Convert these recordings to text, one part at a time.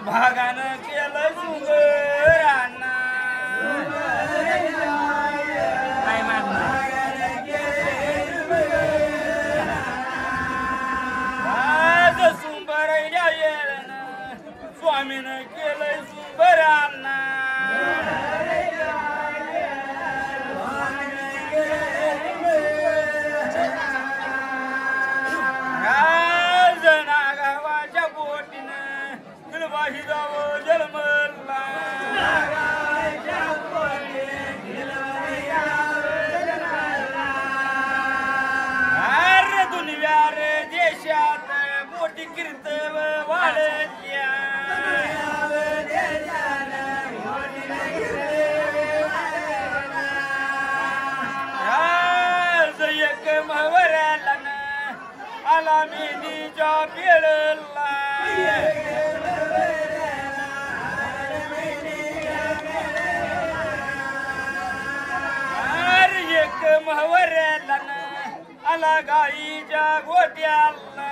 भागानं केलं सुंगरांना काय आज सुंबरल्या येळनं स्वामीनं केलं सुंबरांना मेहंदीच्या पेळला एक महवऱ्याला आला गाईच्या गोट्याला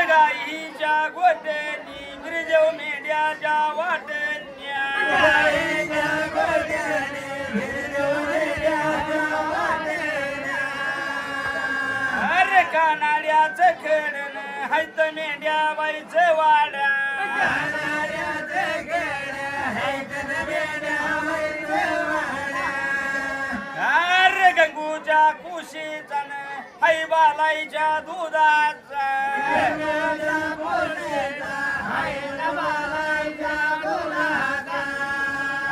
गाईच्या गोट्यानी गिरजव मेंढ्याच्या वाटण्या अरे कानाड्याचं खेळण हैत मेंढ्या बाईचं वाड्या अरे गंगूच्या कुशीचा हाय बालाईच्या दुधाचा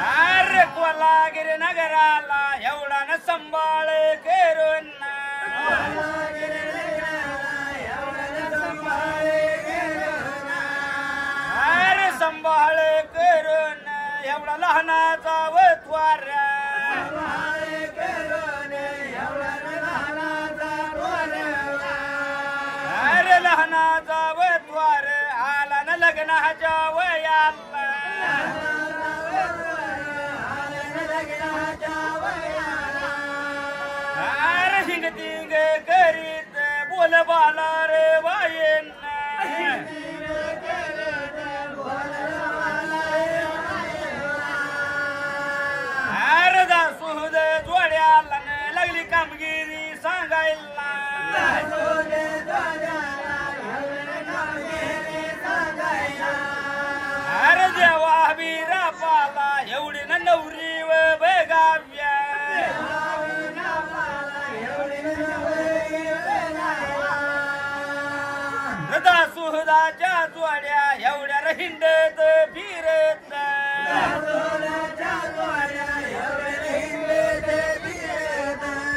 अरे कोल्हागिरी नगराला एवढा न संभाळ करून अरे संभाळ करून एवढा लहानाचा वत्वारा अरे लहानाचा वत्वार आला न लग्नाच्या वयाला अरे हिंगतिंग करीत बोल बाला रे बायन अरे दासूद जोड्याला लागली कामगिरी सांगायला अरे देवा बिरा पाला एवढी न नवरी व बेगाव्या दासुदाच्या जोड्या एवढ्या हिंडत फिरत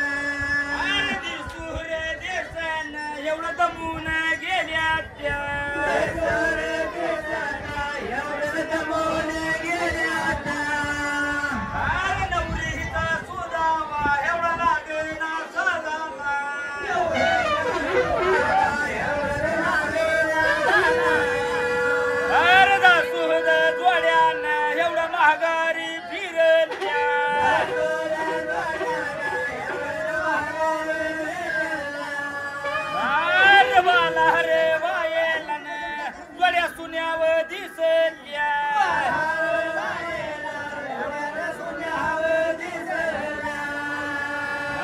अरे सूर्य देसान एवढं दमून गेल्या त्या अरे नवरीचा सुदावा एवढा लागेना साधावा अरे दासूद जोड्यानं एवढा महागारी फिरल्या अरे बाला रे बायेला जोड्या सुन्याव दिसल्या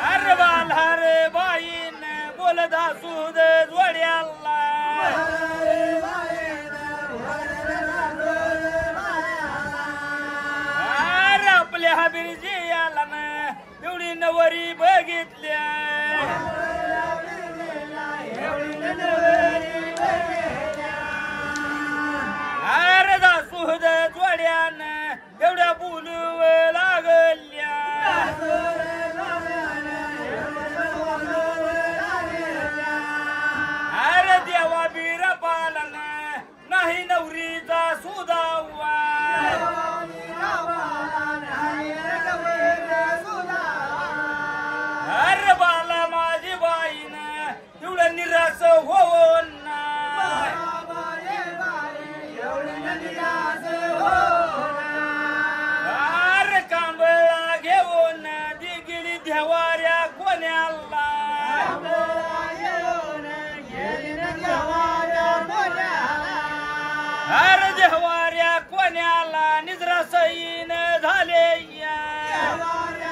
अरे बाला रे बाईन बोल दासूद जोड्याला अरे आपल्या हबीरजी याला ना एवढी नवरी बघितल्या अरे दासूद जोड्यानं एवढ्या बोलू लागल्या अरे देवा बीरा पालना नाही नवरीचा सुदावा अरे बाला माझी बाईन एवढं निराश होऊन अरे जेवाऱ्या कोण्याला निजरा सईन झाले या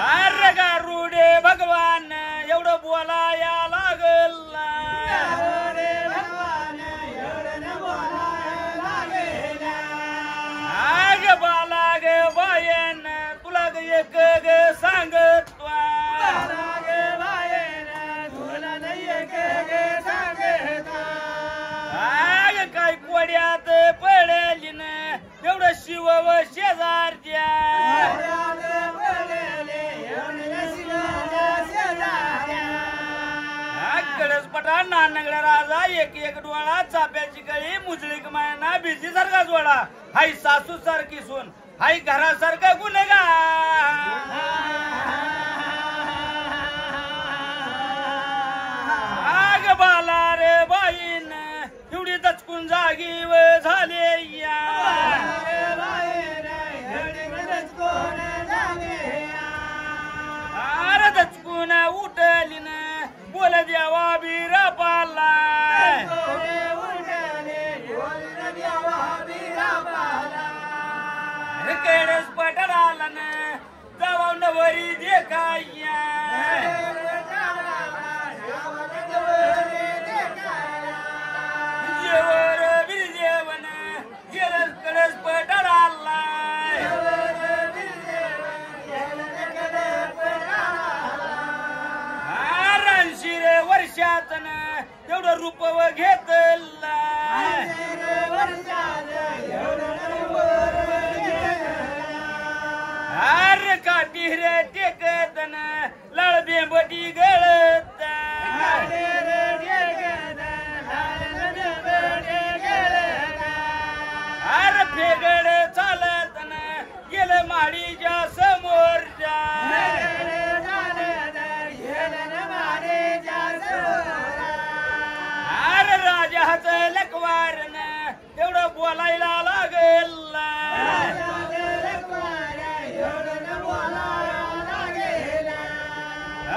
अरे गारुडे भगवान एवढं बोलाया लागल आग बाला ग बायन तुला एक ग सांगत आग काय कोड्यात पडली न एवढं शिव व शेजारच्या कडस पटा नानगडा राजा एक एक डोळा चाप्याची कळी मुजळी मायना बिजी सारखा जोडा हाय सासू सारखी सून हाय घरासारखा गुन्हेगार आग बाला रे बाईन एवढी दचकून जागी व झाले या अरे दचकून उठली न बोल देवा बीरा पाला कडस पटराला न जावा नवरी देखाया जेवर बिरजेवन गेलस कडस पटराला शिरे वर्षातन तेवढं रूप व घेतला अरे काठी रे टेकतन लाळ बेंबटी गळत अरे फेगड चालतन गेलं माडीच्या समोरच्या अरे राजाच लकवारन एवढं बोलायला लागेल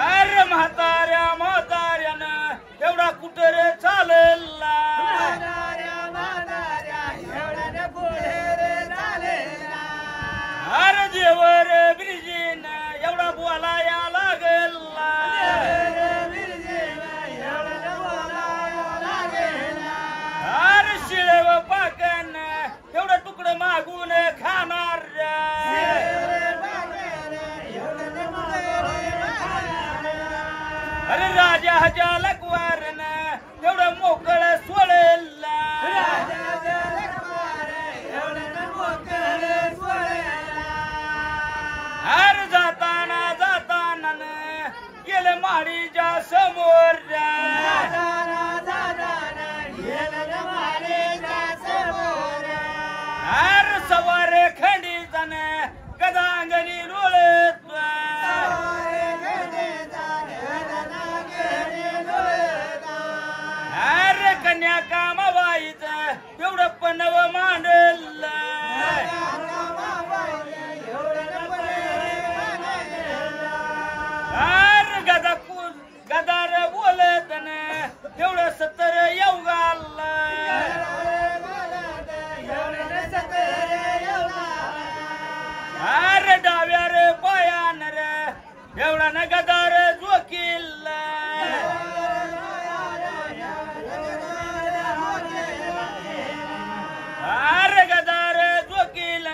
अरे म्हाताऱ्या म्हाताऱ्यानं एवढा कुटर चालेल अरे जेवर ब्रिजीन एवढा बोलाया लागेल अरे शिळव पाकन एवढं तुकडं मागून खाणार अरे राजाच्या लकवारन एवढं मोकळ सोडेल अरे जाताना जाताना गेलं माडीच्या समोर अरे सवार खंडीतन गदांगणी लोळत अरे कन्या कामाबाईच एवढं पनव मांडल अरे गदार बोलत एवढं सत्तर येऊ घाल अरे डाव्या रे पायान रे एवढा न गदार जोकील अरे गदार जोकील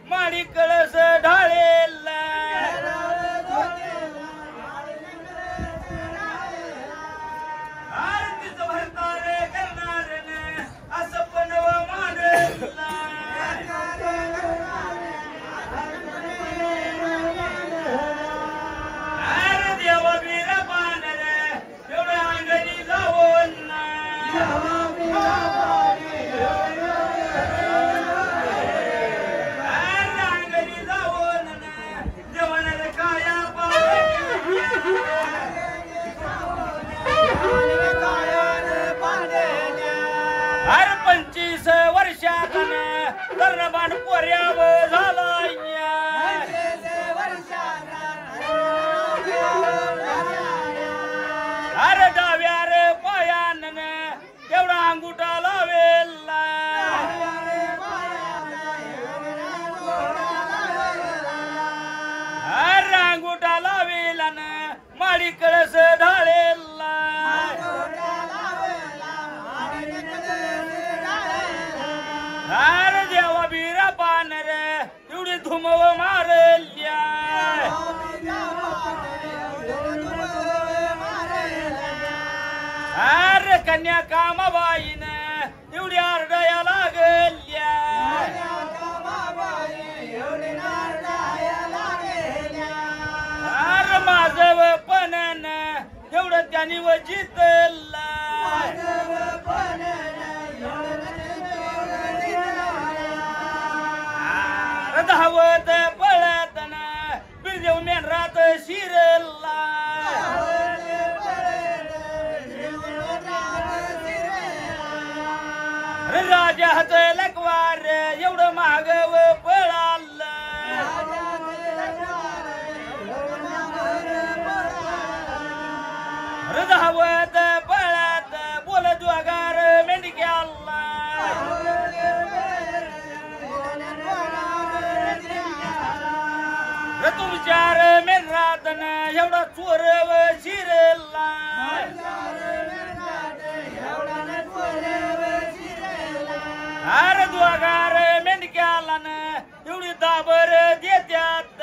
माडी कळस ढाळेल आरतीच भरतारे करणार असं पनव मांडल अरे देवा बीरा पांढर एवढं अंगणी जाऊन अरे अंगणी आडी कळस ढाळेला अरे देवा बिरा पानर एवढी धुमव मारल्या अरे कन्या कामाबाईन एवढी आरडाया लागल्या अरे माझं पणन एवढं त्यांनी व जितला धावत पळतन बिरदेव मेनरात शिरला राजाच लकवार एवढं मागव पळाल धावत पळत बोलत वगार मेंढक्याला तुमच्यार मेनरातन एवढा चोर व शिरला अरे द्वागार मेंढक्याला एवढी दाबर देत्यात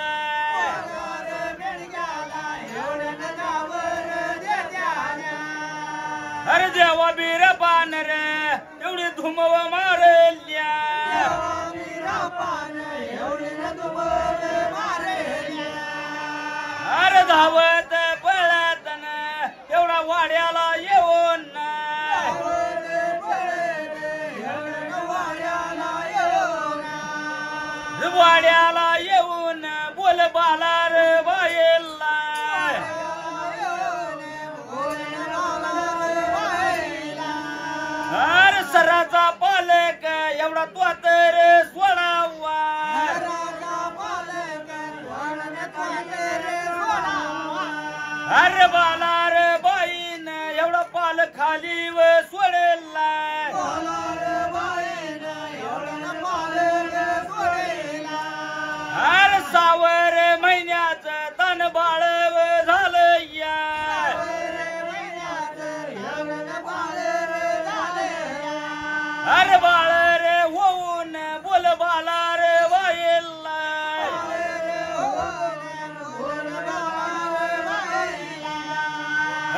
अरे देवा बीर पानर एवढी धुमव मारल्या अरे धावत पळतन एवढा वाड्याला येऊन वाड्याला येऊन बोल बालार बायला अरे सराचा पालक एवढा तो तर सोडावा अरे बालार बाईन एवढा पाल खाली व सोडला अरे सावर महिन्याचं तन बाळ झालं या अरे बाळ रे होऊन बोल बालार बायला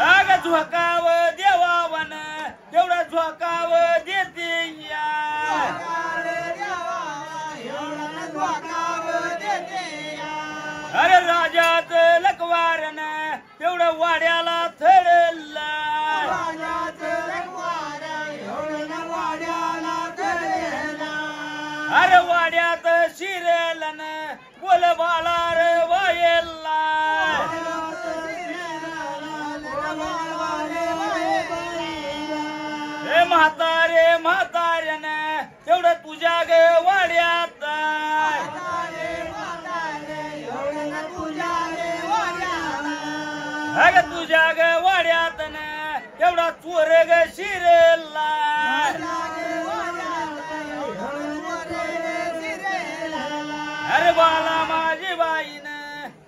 अग झोकाव देवावन एवढा झोकाव देते या अरे राजाच लकवारन एवढं वाड्याला थडला अरे वाड्यात शिरलन बोल बालार बायला हे म्हातारे म्हाताऱ्यान एवढं तुझ्या ग वाड्यात अगं तुझ्या ग वाड्यात एवढा चोर ग शिरला अरे बाला माझी बाईन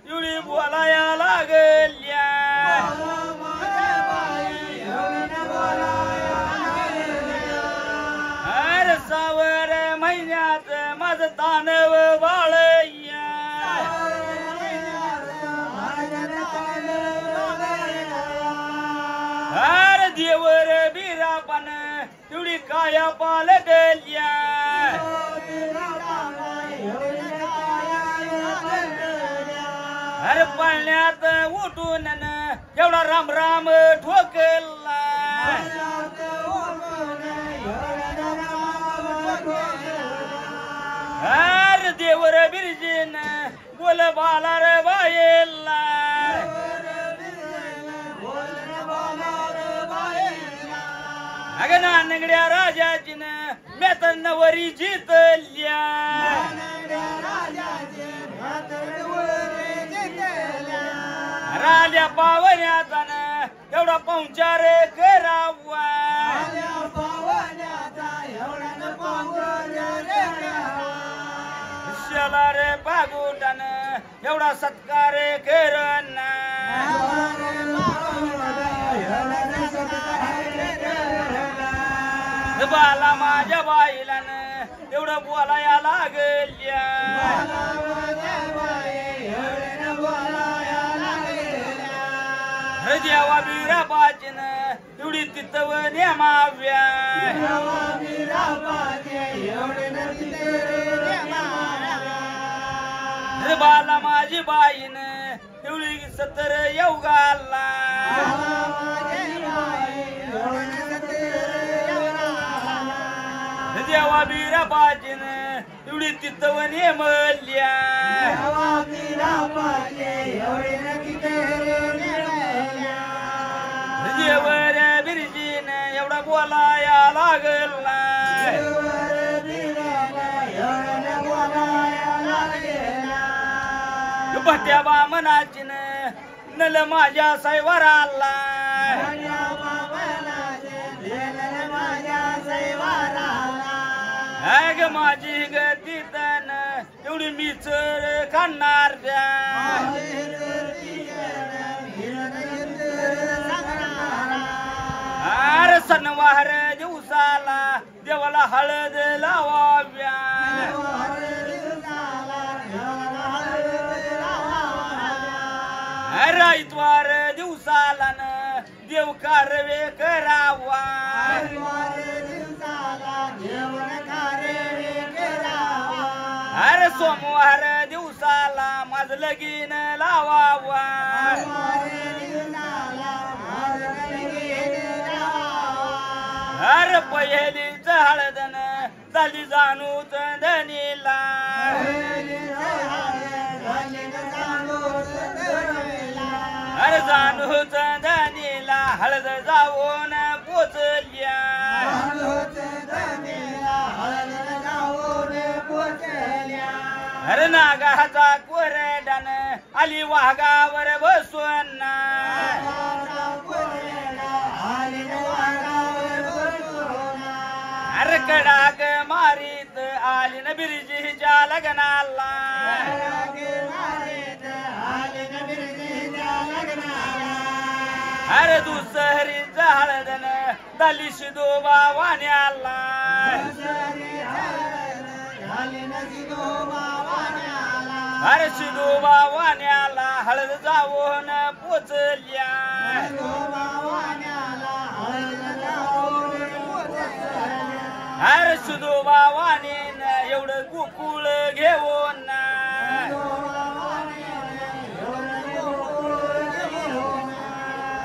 एवढी बोलाया लागल्या अरे सावर महिन्यात माझं तानव बाळया अरे देवर बिरापन एवढी काया पालटल्या अरे पाळण्यात उठून एवढा राम राम ठोकला अरे देवर बिरजीन बोल बालार बायला अगं नानगड्या राजाजीन मेतर नवरी जितल्या राजा पावण्याचा एवढा पाहुणचार करावा शेला रे पागोटान एवढा सत्कार करण बाला माझ्या बाईला एवढं बोलाया लागल्या देवा बिरा बाजीन एवढी तिथव नेमाव्या बाला माझी बाईन एवढी 70 येऊ घालला देवा बिरा बाजीन एवढी तिथव नेमल्या देवर बिरजीन एवढा बोलाया लागला भट्या बामनाची नल माझ्या साईवर आला ग माझी गती तन एवढी मिचर काढणार द्या अरे सणवार दिवसाला देवाला हळद लावाव्या अरे इतवार दिवसाला देव कारवे करावा अरे सोमवार दिवसाला माझं लगीन लावावा अरे पहिलीच हळदन झाली जाणू चंदनीला अरे जाणू चंदनीला हळद जाऊन पोचल्या अरे नागाचा कोरडान आली वाघावर बसून अरे कडाक मारीत आली न बिरजीच्या लग्नाला अरे दुसरीच हळदन झाली शिदोबा वाण्याला अरे शिदोबा वाण्याला हळद जाऊन पोचल्या अरे शिदोबा वाणीन एवढं गोकुळ घेऊन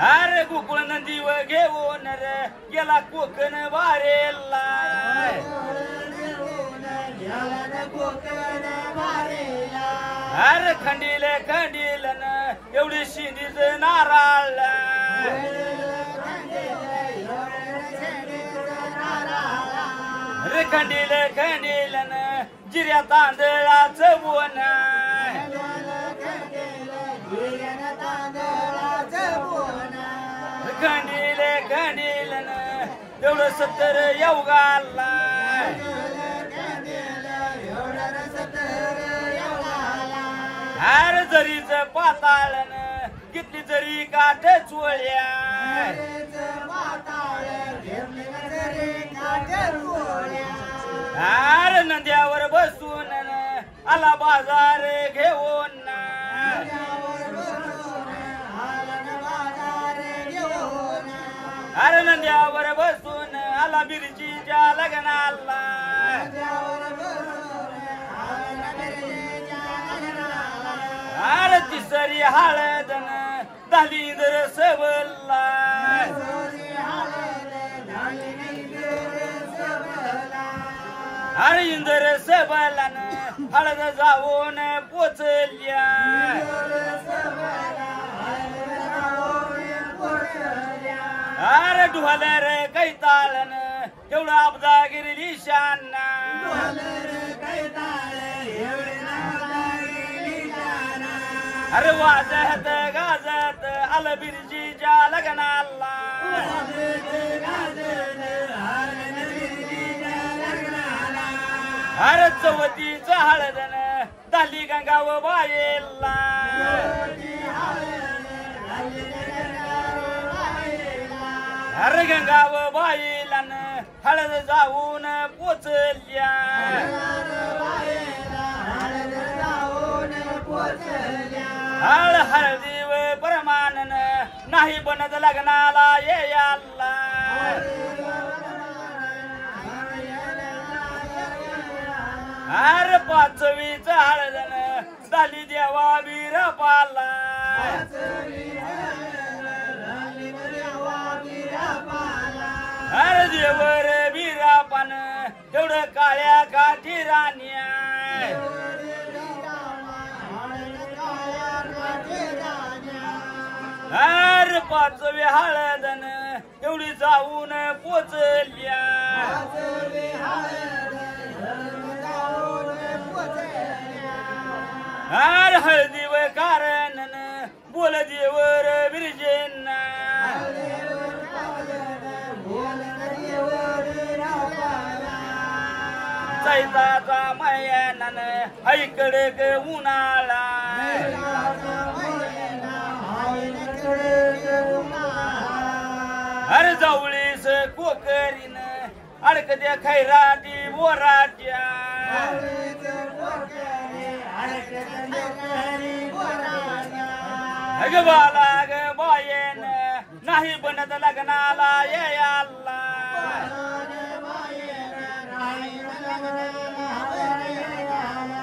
अरे गोकुळ नंदीव घेऊन रे गेला कोकण वारेला अरे खंडील एवढी शिंदीच नाराळ अरे खंडील जिऱ्या तांदळाचं बोन खंडील एवढं 70 येऊ घालला अरे जरीच पाताळन किती जरी काठ चोळ्या अरे नंद्यावर बसून आला बाजार घेऊन अरे नंद्यावर बसून आला बिरजीच्या लग्नाला अरे तिसरी हळदन झाली सबला अरे इंदर सबलान हळद जाऊन पोचल्या अरे ढोलर कैताळन एवढं आपदा गिरली शान अरे वाजत गाजत आलं बिरजीच्या लग्नाला अरे चवतीच हळदन झाली गंगाव बायेला अरे गंगाव बाईलान हळद जाऊन पोचल्या हळ हळदीव प्रमाणन नाही बनत लग्नाला ये आला अरे पाचवीच हळदन झाली देवा वीरपाला अरे देवर वीरापान तेवढं काळ्या काठी राण्या अरे पाचवी हळदन एवढी जाऊन पोचल्या अरे हळदीव कारण बोल देवर विरजेंना चैताचा मयानन ऐकडक उन्हाळा अरे जवळीस कोकरीन अडकत्या खैराटी बोराट्या ग बाला ग बायन नाही बनत लग्नाला ये आला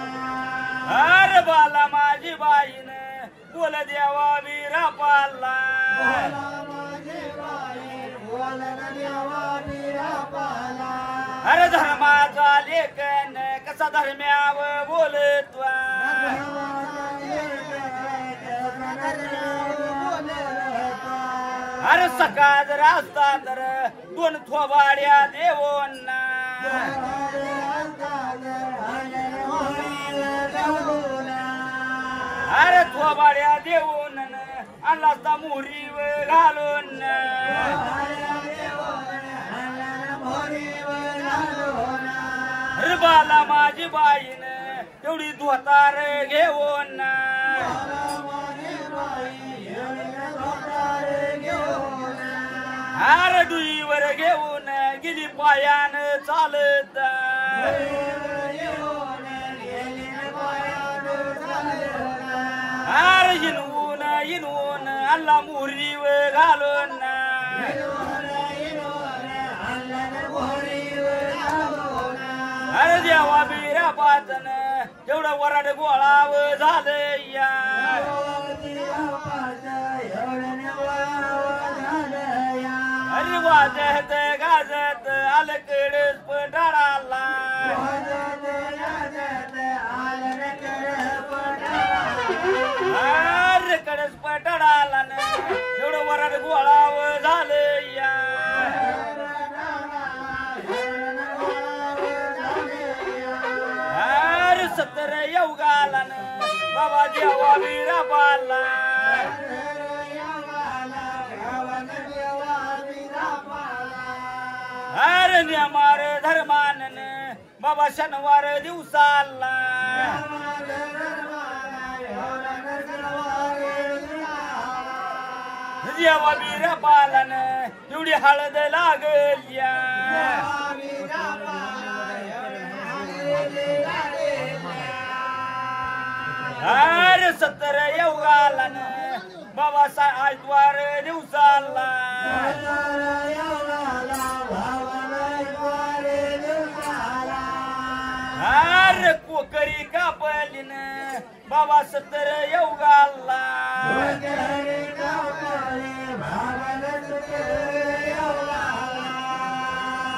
अरे बाला माझी बाईन बोल देवा वीरपाला अरे धर्माचा लेखन कसा धर्म्याव बोलत्वा अरे सकाळ जर असता तर दोन थोबाड्या देवोंना अरे थोबाड्या देऊन आणला असता मोहरीव घालून अरे बाला माझी बाईन तेवढी धोतार घेऊन अरे डुईवर घेऊन गेली पायान चालत अरे हिनवून हिनवून अल्ला मोहरीव घालून अरे देवा बिरा पाचन एवढं वराड गोळाव झालं या अरे वाजत गाजत अलकडेच पडाळाला अरे कडच पडाळाला एवढं वराड गोळाव झालं या अरे सत्तर येऊगाला बाबा देवा वीरपाला अरे नियमार धर्मानन बाबा शनिवार दिवसाला देवा वीरपालन एवढी हळद लागल्या अरे सत्तर येऊगालन बाबा आयतवार दिवसाला अरे कोकरी कापलीन बाबा सत्तर येऊगाला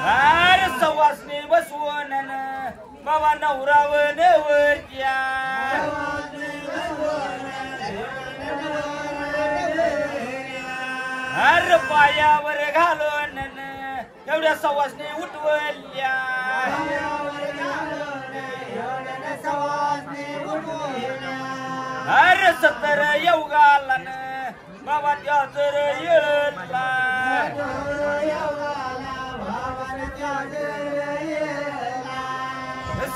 अरे सवासनी बसवून बाबा नवराव नेवरच्या अरे पायावर घालून एवढ्या सवासनी उठवल्या अरे सत्तर येऊगाला बाबा त्याचर येळला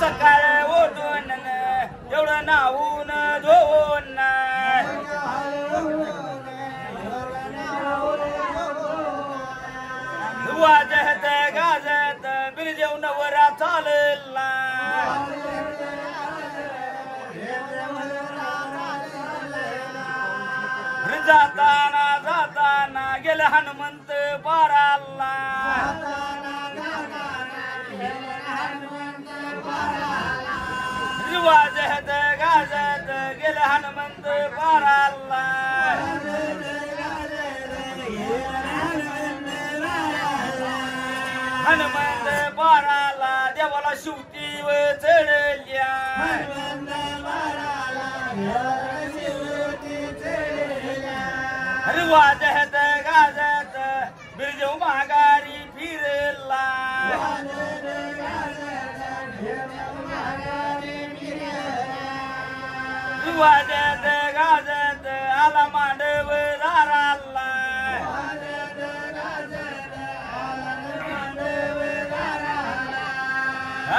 सकाळ ओढून एवढं नाहून धुवून जाताना जाताना गेला हनुमंत पाराला वाजत गाजत गेला हनुमंत पाराला हनुमंत पाराला देवाला शिवती व चढल्या वाजत गाजत बिरजू माघारी फिरला वाजत गाजत आला मांडव दाराला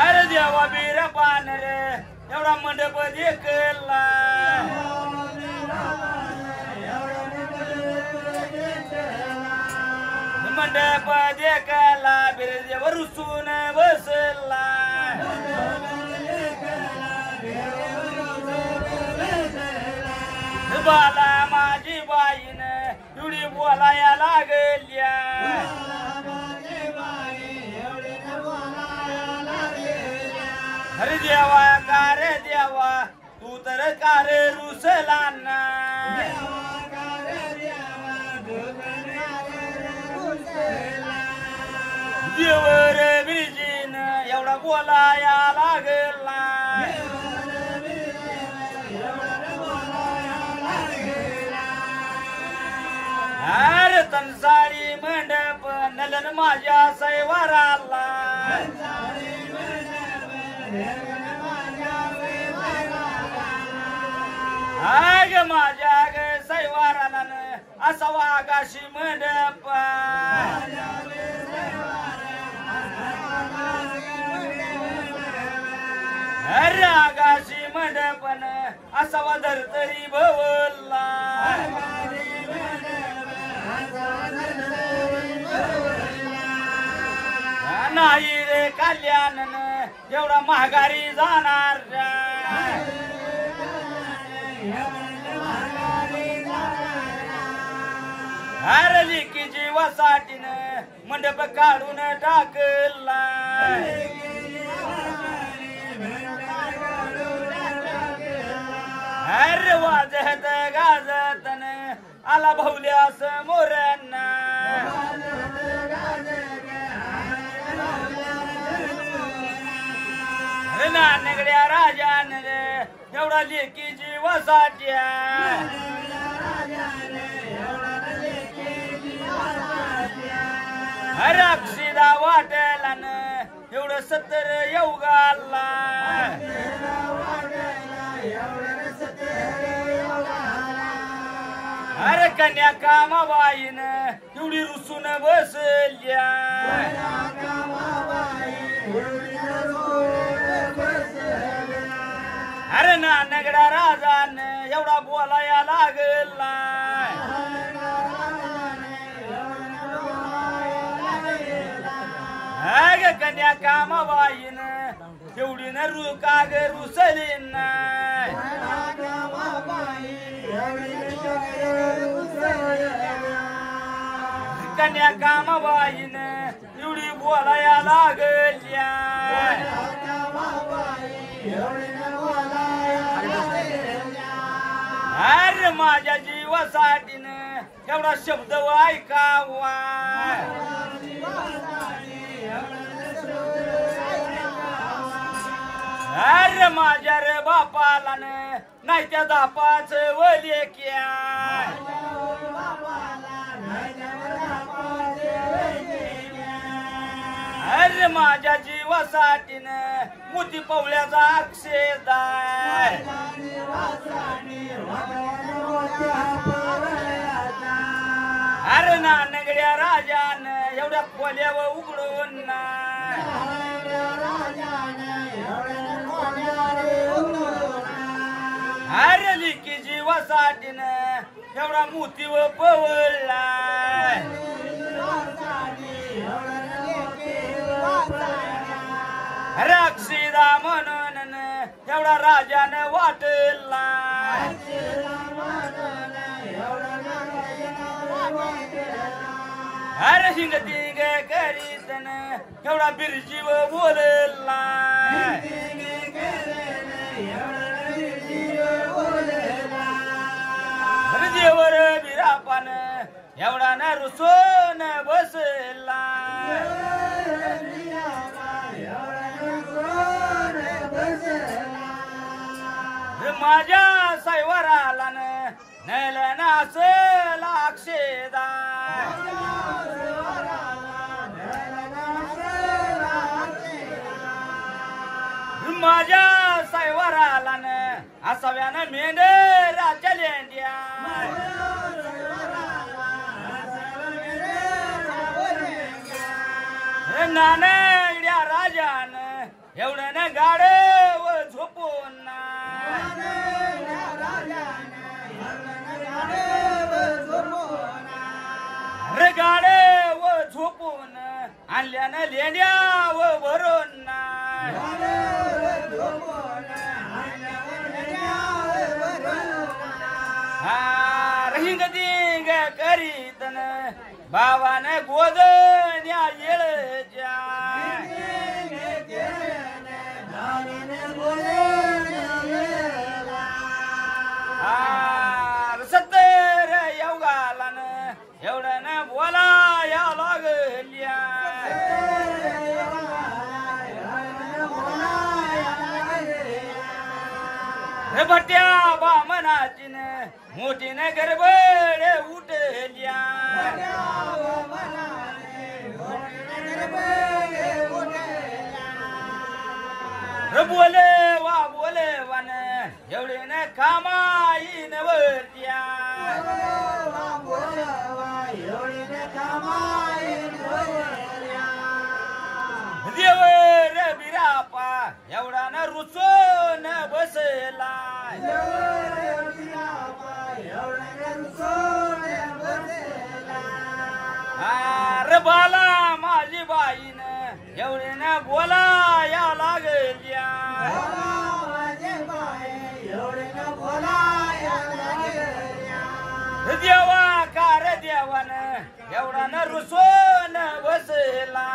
अरे देवा बीर पानर एवढा मंडप देखला मंडप देखला बिरदेव रुसून बसला बाला माझी बाईन एवढी बोलाया लागल्या अरे देवा का रे देवा तू तर का रे रुसला ना देवर बिजीन एवढा बोलाया लागला अरे तनसारी मंडप नलन माझ्या सैवाराला आग माझ्या ग सैवाराला असा वागाशी मंडप अरे आगाशी मंडपन असावा धरतरी भवला नाही रे कल्याण एवढा महागारी जाणार अरे लिखी जीवासाठीन मंडप काढून टाकला अरे वाजत गाजत आला भाऊल्या समोरांना नानगड्या राजान एवढा लेकी जीवासाठ्या अरे अक्षिदा वाटेला एवढं 70 येऊगाला अरे कन्या कामाबाईन एवढी रुसून बसल्या अरे नानगडा राजान एवढा बोलाया लागला अग कन्या कामाबाईन एवढी न काग रुसलीन कन्या कामाबाईन एवढी बोलाया लागल्या अरे माझ्या जीवासाठीन एवढा शब्द ऐकावा अरे माझ्या रे बापाला नाही त्या दापाच वलेक्या अरे माझ्या जीवासाठीन मोती पवल्याचा अक्षेदाय अरे नानगड्या राजान एवढ्या खोल्यावर उघडून अरे लिखी जीवासाठीन एवढा मोतीवर पवळला रक्षिदा म्हणून एवढा राजाने वाटला अरे हिंग तिंग करीतन एवढा बिरजीव बोलला हृदयवर बिरापान एवढा न रुसून बसला माझ्या सायवराला नेलन असला अक्षेदा माझ्या सायवराला असाव्यानं मेंढराच्या लेंड्या नानड्या राजान एवढं न गाडव झोपून गाडव झोपून आणल्यानं लेंड्या वरून हिंग दिंग करीतन बाबान गोदन्या येळच्या सत्तर योगालन एवढं न बोलाया लागल्या भट्ट्या बामनाचीन मोठीन गरबड उठल्या बोले वन एवढे न कामाईन वरत्या देवर बिरापा एवढा न रुचून बसला बाला माझी बाईन एवढे न बोलाया लागल्या देवा कार देवान एवढा न रुसून बसला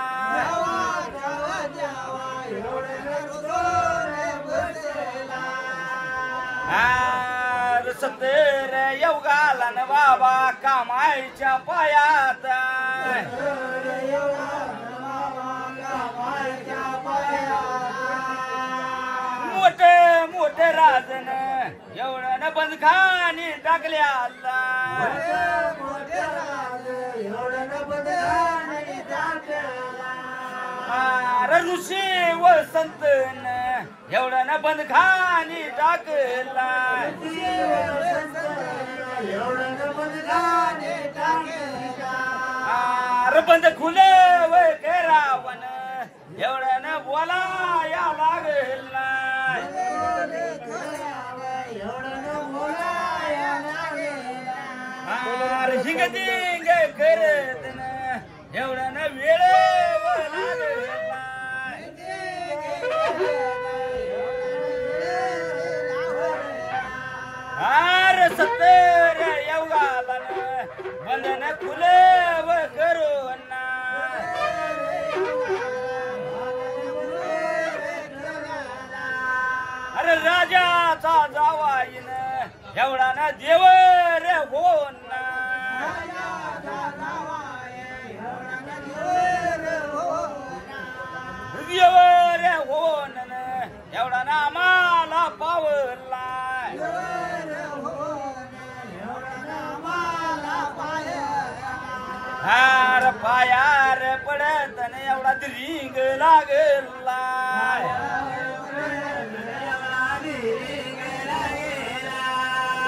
सत्तर योगाला न बाबा कामाईच्या पायात मोठे मोठे राजन एवढं न बंदखानी टाकल्या ऋषी व संतन एवढं न बंदखानी टाकला बंद खुले व रावण एवढं न बोलाया लागला हिंग दिंग करत एवढं न वेळ सत्तर योगाला बंधन खुले व करून अरे राजाचा जावाईन एवढा ना देवर होऊन देवर होऊन एवढा ना आम्हाला पावला हार पायार पडत एवढा रिंग लागला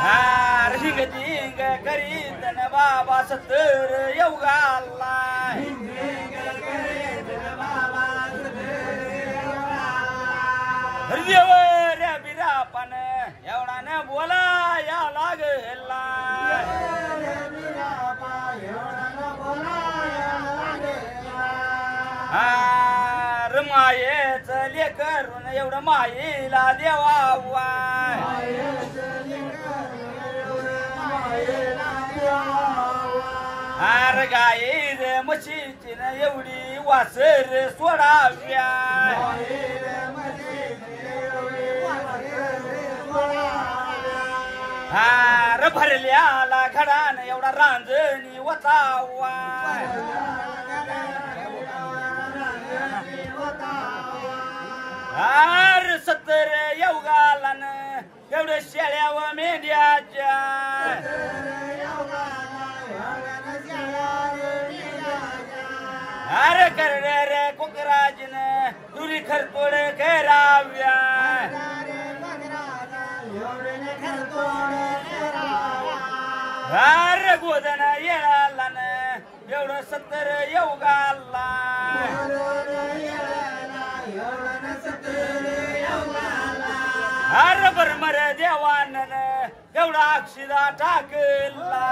हार हिंग दिंग करीत बाबा सत्तर योगाला हृदयवर बिरापान एवढा न बोलाया लागला मायेच लेकरून एवढं मायेला देवा आर गाई रे म्हशीची न एवढी वासर सोडाव्या हार भरल्याला घडान एवढा रांजणी वतावा हार 70 येवगाला न एवढं शेळ्या व मेंढ्याच्या अरे करणे रे कोकराजन तुरी खरतोड कराव्या अरे गोदन येळाला न एवढं 70 येवगाला अरे बरमर देवान एवढा अक्षिदा टाकला